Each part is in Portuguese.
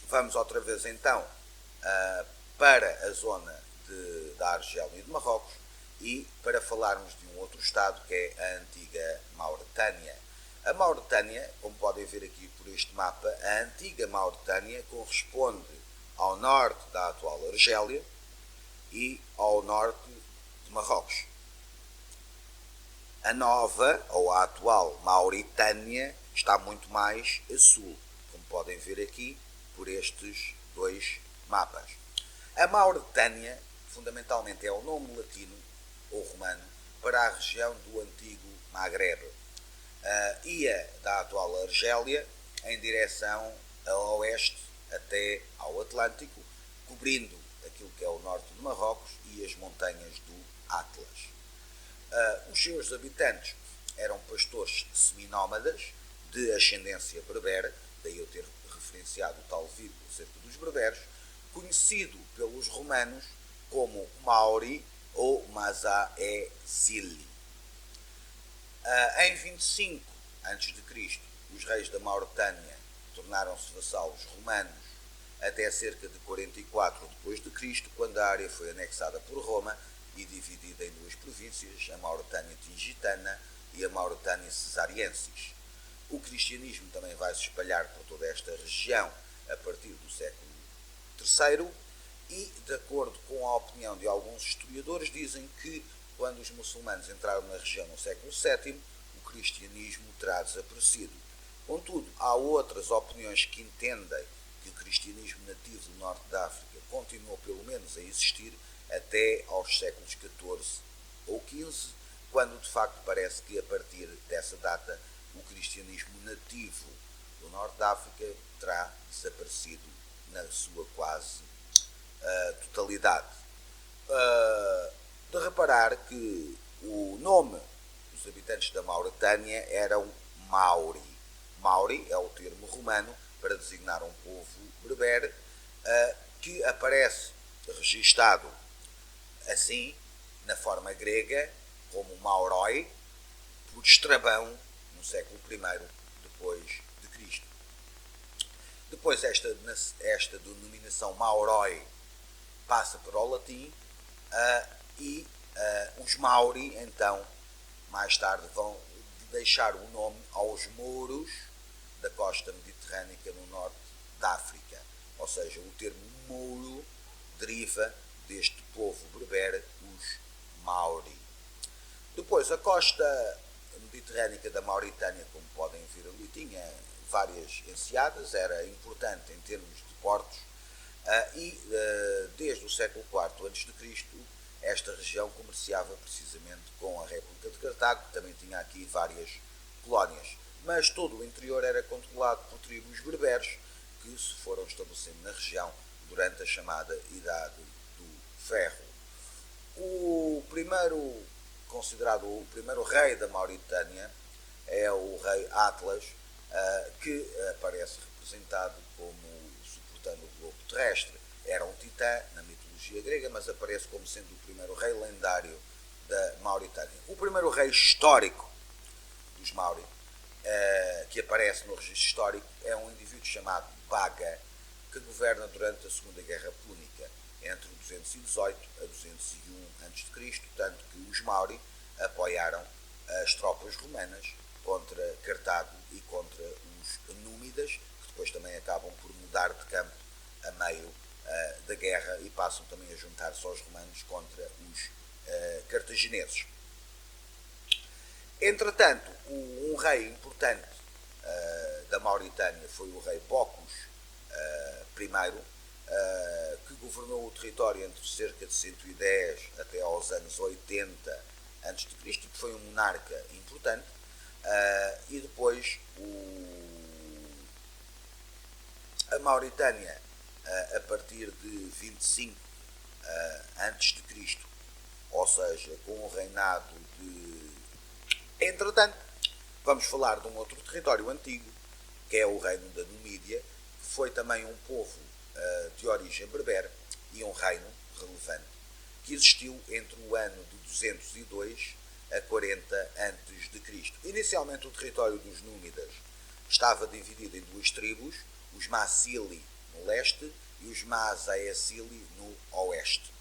Vamos outra vez então para a zona da Argélia e de Marrocos e para falarmos de um outro estado que é a antiga Mauritânia. A Mauritânia, como podem ver aqui por este mapa, a antiga Mauritânia corresponde ao norte da atual Argélia e ao norte de Marrocos. A nova, ou a atual Mauritânia, está muito mais a sul, como podem ver aqui por estes dois mapas. A Mauritânia, fundamentalmente, é o nome latino ou romano para a região do antigo Magreb. Ia da atual Argélia em direção a oeste até ao Atlântico, cobrindo aquilo que é o norte de Marrocos e as montanhas do Atlas. Os seus habitantes eram pastores seminómadas de ascendência berbere, daí eu ter referenciado o tal vírgula acerca dos berberes, conhecido pelos romanos como Mauri ou Maza-e-Zili. Em 25 a.C., os reis da Mauritânia tornaram-se vassalos romanos até cerca de 44 d.C., quando a área foi anexada por Roma e dividida em duas províncias, a Mauritânia Tingitana e a Mauritânia Cesariensis. O cristianismo também vai se espalhar por toda esta região a partir do século III e, de acordo com a opinião de alguns historiadores, dizem que quando os muçulmanos entraram na região no século VII, o cristianismo terá desaparecido. Contudo, há outras opiniões que entendem que o cristianismo nativo do norte da África continuou pelo menos a existir até aos séculos XIV ou XV, quando de facto parece que a partir dessa data o cristianismo nativo do norte da África terá desaparecido na sua quase totalidade. De reparar que o nome dos habitantes da Mauritânia eram Mauri. Mauri é o termo romano para designar um povo berbere que aparece registado assim na forma grega como Mauroi por Estrabão no século I depois de Cristo. Depois esta denominação Mauroi passa para o latim e os Mauri então mais tarde vão deixar o nome aos mouros da costa mediterrânica no norte da África, ou seja, o termo mouro deriva deste povo berbere, os Mauri. Depois, a costa mediterrânica da Mauritânia, como podem ver ali, tinha várias enseadas, era importante em termos de portos, e desde o século IV a.C., esta região comerciava precisamente com a República de Cartago, que também tinha aqui várias colónias. Mas todo o interior era controlado por tribos berberes, que se foram estabelecendo na região durante a chamada Idade do Ferro. Considerado o primeiro rei da Mauritânia é o rei Atlas, que aparece representado como suportando o globo terrestre. Era um titã na mitologia grega, mas aparece como sendo o primeiro rei lendário da Mauritânia. O primeiro rei histórico dos Mauri, que aparece no registro histórico, é um indivíduo chamado Baga, que governa durante a Segunda Guerra Púnica, entre 218 a 201 a.C., tanto que os Mauri apoiaram as tropas romanas contra Cartago e contra os Númidas, que depois também acabam por mudar de campo a meio da guerra e passam também a juntar-se aos romanos contra os cartagineses. Entretanto, um rei importante da Mauritânia foi o rei Bocos I, que governou o território entre cerca de 110 até aos anos 80 a.C., que foi um monarca importante, e depois a Mauritânia, a partir de 25 a.C., ou seja, com o reinado de... Entretanto, vamos falar de um outro território antigo, que é o reino da Numídia, que foi também um povo de origem berbere e um reino relevante, que existiu entre o ano de 202 a 40 a.C. Inicialmente o território dos Númidas estava dividido em duas tribos, os Massili no leste e os Masaecili no oeste.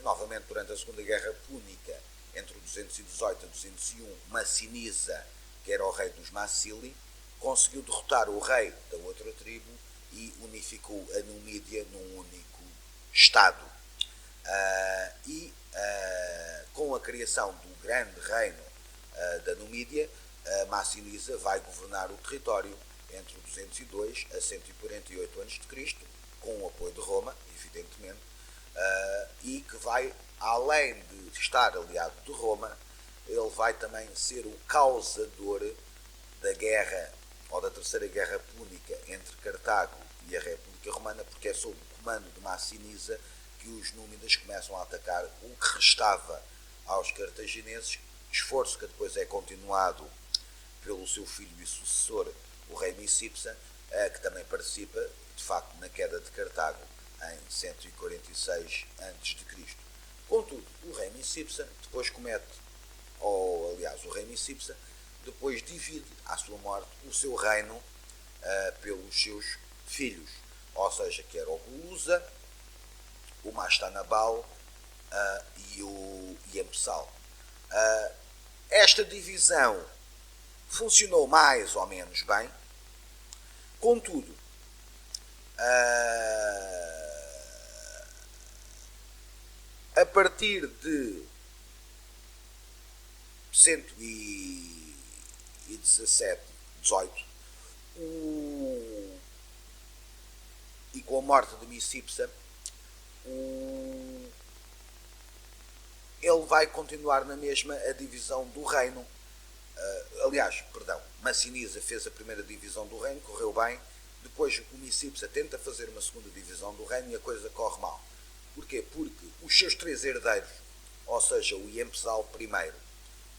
Novamente durante a Segunda Guerra Púnica, entre 218 e 201, Massiniza, que era o rei dos Massili, conseguiu derrotar o rei da outra tribo e unificou a Numídia num único estado. Com a criação do grande reino da Numídia, Massiniza vai governar o território entre 202 a 148 a.C., com o apoio de Roma, evidentemente, e que vai, além de estar aliado de Roma, ele vai também ser o causador da guerra, ou da Terceira Guerra Púnica, entre Cartago e a República Romana, porque é sob o comando de Massiniza que os númidas começam a atacar o que restava aos cartagineses, esforço que depois é continuado pelo seu filho e sucessor, o rei Micipsa, que também participa, de facto, na queda de Cartago em 146 a.C. Contudo, o rei Micipsa depois o rei Micipsa depois divide, à sua morte, o seu reino pelos seus filhos, ou seja, que era o Bulusa, o Mastanabal e o Yempsal. Esta divisão funcionou mais ou menos bem, contudo, a partir de 117, 18, e com a morte de Micipsa, ele vai continuar na mesma a divisão do reino. Massiniza fez a primeira divisão do reino, correu bem. Depois o Micipsa tenta fazer uma segunda divisão do reino e a coisa corre mal. Porquê? Porque os seus três herdeiros, ou seja, o Yempsal I,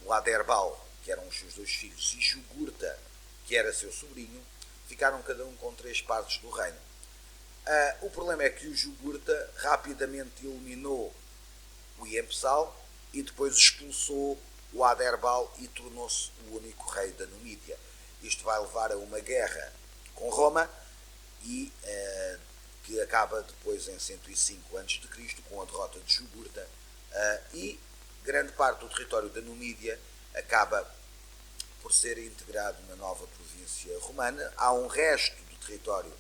o Aderbal, que eram os seus dois filhos, e Jugurta, que era seu sobrinho, ficaram cada um com 3 partes do reino. O problema é que o Jugurta rapidamente eliminou o Yempsal e depois expulsou o Aderbal e tornou-se o único rei da Numídia. Isto vai levar a uma guerra com Roma e que acaba depois em 105 a.C. com a derrota de Jugurta, e grande parte do território da Numídia acaba por ser integrado na nova província romana. Há um resto do território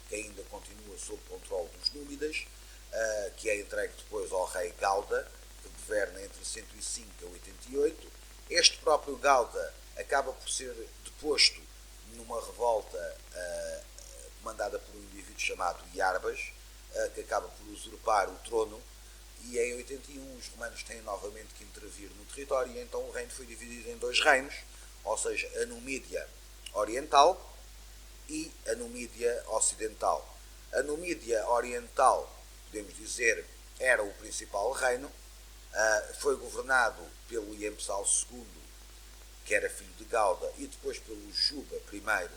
que ainda continua sob controle dos númidas, que é entregue depois ao rei Galda, que governa entre 105 a 88. Este próprio Galda acaba por ser deposto numa revolta comandada por um indivíduo chamado Iarbas, que acaba por usurpar o trono, e em 81 os romanos têm novamente que intervir no território, e então o reino foi dividido em 2 reinos, ou seja, a Numídia Oriental e a Numídia Ocidental. A Numídia Oriental, podemos dizer, era o principal reino, foi governado pelo Yempsal II, que era filho de Galda, e depois pelo Juba I,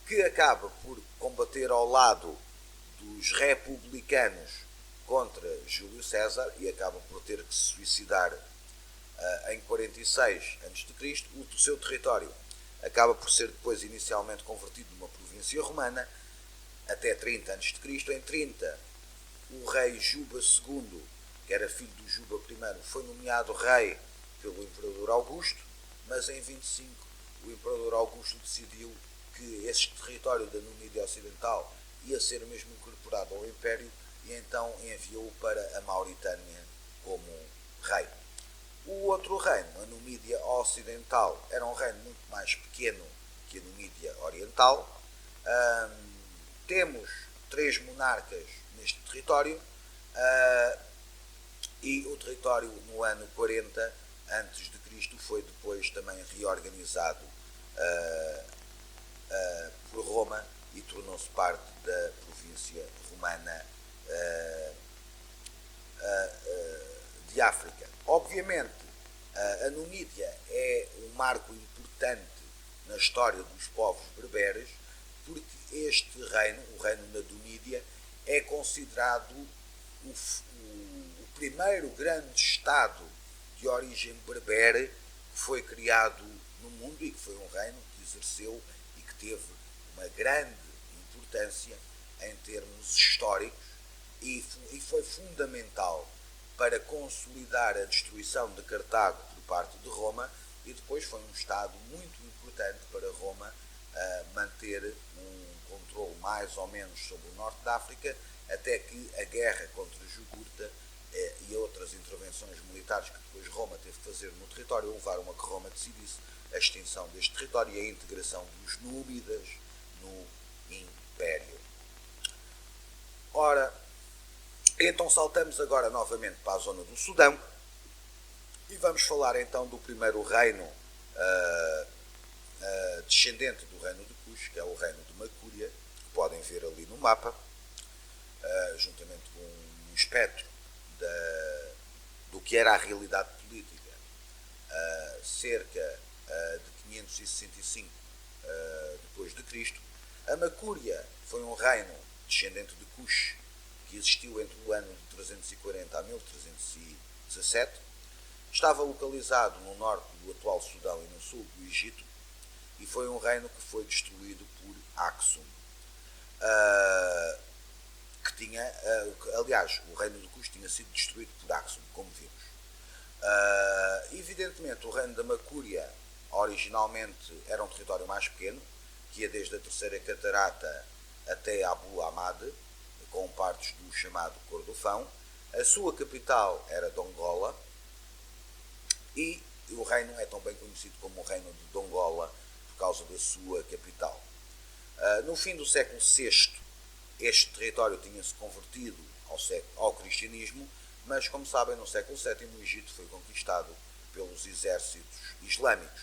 que acaba por combater ao lado dos republicanos contra Júlio César e acaba por ter que se suicidar em 46 a.C. O seu território acaba por ser depois inicialmente convertido numa província romana até 30 a.C. Em 30, o rei Juba II, que era filho do Juba I, foi nomeado rei pelo imperador Augusto, mas em 25 o imperador Augusto decidiu que este território da Numídia Ocidental ia ser mesmo incorporado ao Império e então enviou-o para a Mauritânia como rei. O outro reino, a Numídia Ocidental, era um reino muito mais pequeno que a Numídia Oriental. Temos 3 monarcas neste território, e o território no ano 40 a.C. foi depois também reorganizado por Roma e tornou-se parte da província romana de África. Obviamente, a Numídia é um marco importante na história dos povos berberes, porque este reino, o reino da Numídia, é considerado o primeiro grande estado de origem berbere que foi criado no mundo e que foi um reino que exerceu e que teve uma grande importância em termos históricos e foi fundamental para consolidar a destruição de Cartago por parte de Roma, e depois foi um Estado muito importante para Roma manter um controle mais ou menos sobre o norte da África, até que a guerra contra Jugurta e outras intervenções militares que depois Roma teve que fazer no território levaram a que Roma decidisse a extinção deste território e a integração dos númidas no Império. Ora, então saltamos agora novamente para a zona do Sudão e vamos falar então do primeiro reino descendente do reino de Kush, que é o reino de Macúria, que podem ver ali no mapa, juntamente com um espectro do que era a realidade política cerca de 565 depois de Cristo. A Macúria foi um reino descendente de Kush que existiu entre o ano de 340 a 1317. Estava localizado no norte do atual Sudão e no sul do Egito, e foi um reino que foi destruído por Aksum, que tinha, aliás, o reino de Kush tinha sido destruído por Aksum, como vimos. Evidentemente, o reino da Macúria originalmente era um território mais pequeno, que ia desde a terceira catarata até Abu Ahmad, com partes do chamado Cordofão. A sua capital era Dongola, e o reino é tão bem conhecido como o reino de Dongola por causa da sua capital. No fim do século VI, este território tinha-se convertido ao cristianismo, mas, como sabem, no século VII o Egito foi conquistado pelos exércitos islâmicos.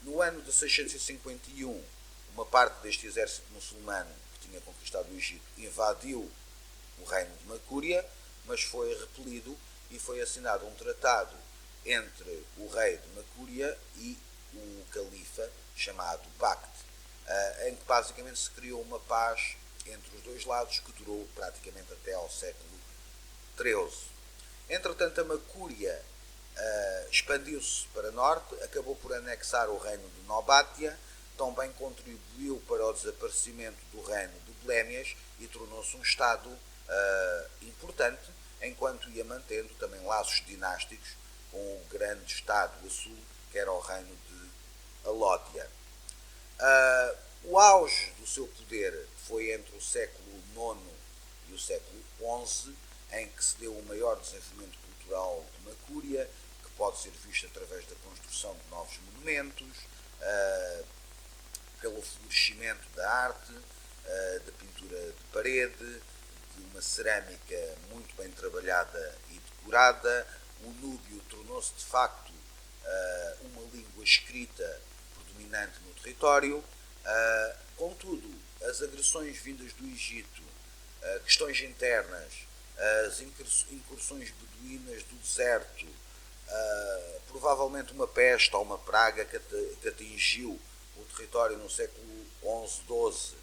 No ano de 651, uma parte deste exército muçulmano que tinha conquistado o Egito invadiu o reino de Macúria, mas foi repelido e foi assinado um tratado entre o rei de Macúria e o califa chamado Bakht, em que basicamente se criou uma paz entre os dois lados que durou praticamente até ao século XIII. Entretanto, a Macúria expandiu-se para norte, acabou por anexar o reino de Nobátia, também contribuiu para o desaparecimento do reino de Blémias e tornou-se um Estado importante, enquanto ia mantendo também laços dinásticos com o grande Estado a sul, que era o reino de Alódia. O auge do seu poder foi entre o século IX e o século XI, em que se deu o maior desenvolvimento cultural de Macúria, que pode ser visto através da construção de novos monumentos, pelo florescimento da arte, da pintura de parede, de uma cerâmica muito bem trabalhada e decorada. O núbio tornou-se de facto uma língua escrita predominante no território. Contudo, as agressões vindas do Egito, questões internas, as incursões beduínas do deserto, provavelmente uma peste ou uma praga que atingiu o território no século XI-XII,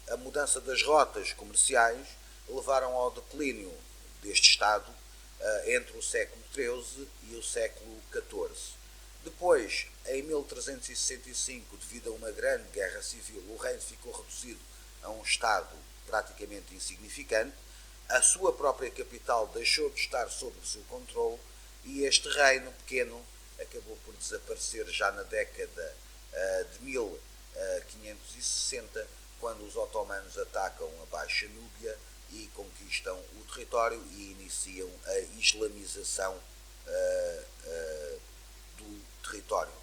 a mudança das rotas comerciais levaram ao declínio deste Estado entre o século XIII e o século XIV. Depois, em 1365, devido a uma grande guerra civil, o reino ficou reduzido a um Estado praticamente insignificante. A sua própria capital deixou de estar sob o seu controle e este reino pequeno acabou por desaparecer já na década de 1560, quando os otomanos atacam a Baixa Núbia e conquistam o território e iniciam a islamização do território.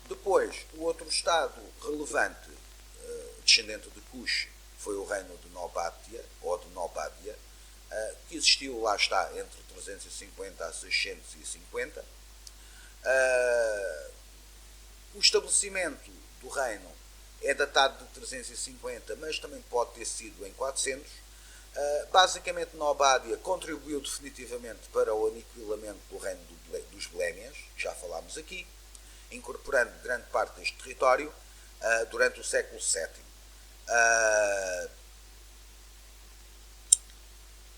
Depois, o outro Estado relevante descendente de Kush foi o reino de Nobátia, ou de Nobádia, que existiu, lá está, entre 350 a 650. O estabelecimento do reino é datado de 350, mas também pode ter sido em 400. Basicamente, Nobádia contribuiu definitivamente para o aniquilamento do reino dos Blémias, que já falámos aqui, incorporando grande parte deste território durante o século VII.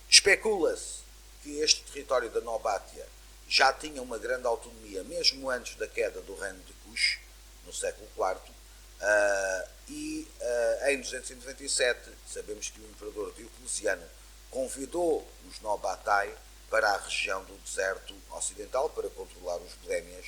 Especula-se que este território da Nobátia já tinha uma grande autonomia, mesmo antes da queda do reino de Kush, no século IV, em 297, sabemos que o imperador Diocleciano convidou os Nobatai para a região do deserto ocidental para controlar os Bolémias